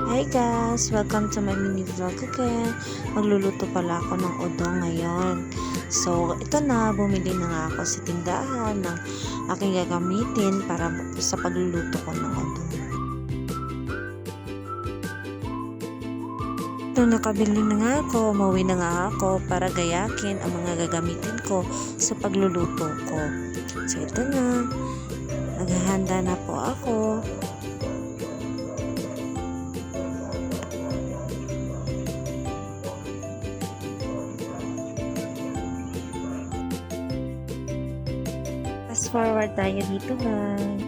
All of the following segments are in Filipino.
Hi guys! Welcome to my mini vlog again. Magluluto pala ako ng udong ngayon. So, ito na. Bumili na nga ako sa tindahan ng aking gagamitin para sa pagluluto ko ng udong. Ito, nakabili na nga ako. Mauwi na nga ako para gayakin ang mga gagamitin ko sa pagluluto ko. So, ito na. Naghahanda na po ako. Fast forward tayo dito guys.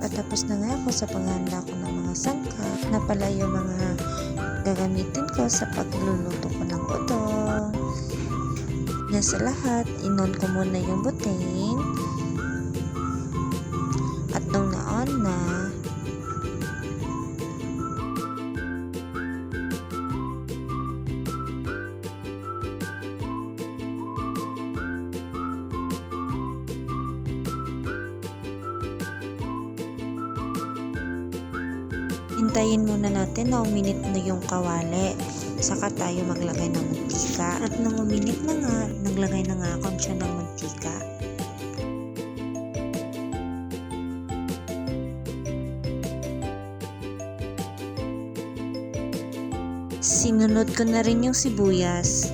Patapos na nga ako sa paghanda ko ng mga sangkap na pala yung mga gagamitin ko sa pagluluto ko ng udong. Nasa lahat, inon ko muna yung butin. At nung na-on na, hintayin muna natin na uminit na yung kawali. Saka tayo maglagay ng mantika. At nung uminit na nga, naglagay na nga ako siya ng mantika. Sinunod ko na rin yung sibuyas.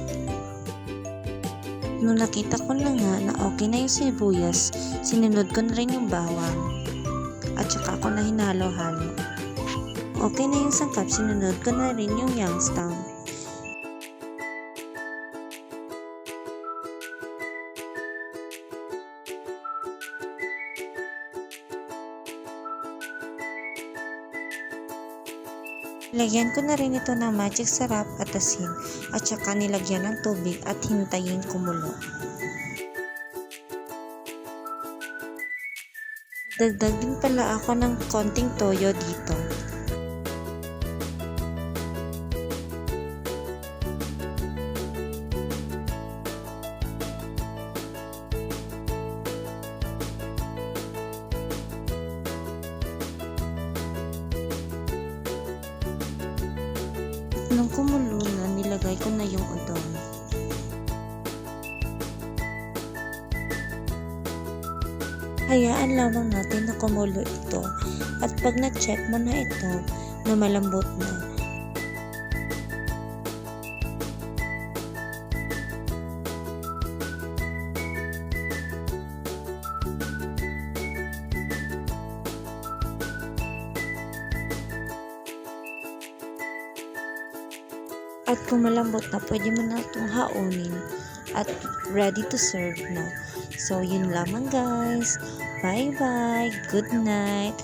Nung nakita ko na nga na okay na yung sibuyas, sinunod ko na rin yung bawang. At saka ako na hinalo-halo. Okay na yung sangkap, sinunod ko na rin yung Youngstown. Lagyan ko na rin ito ng magic sarap at asin at saka nilagyan ng tubig at hintayin kumulo. Dagdag din pala ako ng konting toyo dito. Nung kumulo na, nilagay ko na yung udong. Hayaan lamang natin na kumulo ito. At pag na-check mo na ito, na malambot na, at kung malambot na, pwede mo na itong haunin at ready to serve na. So, yun lamang guys. Bye-bye. Good night.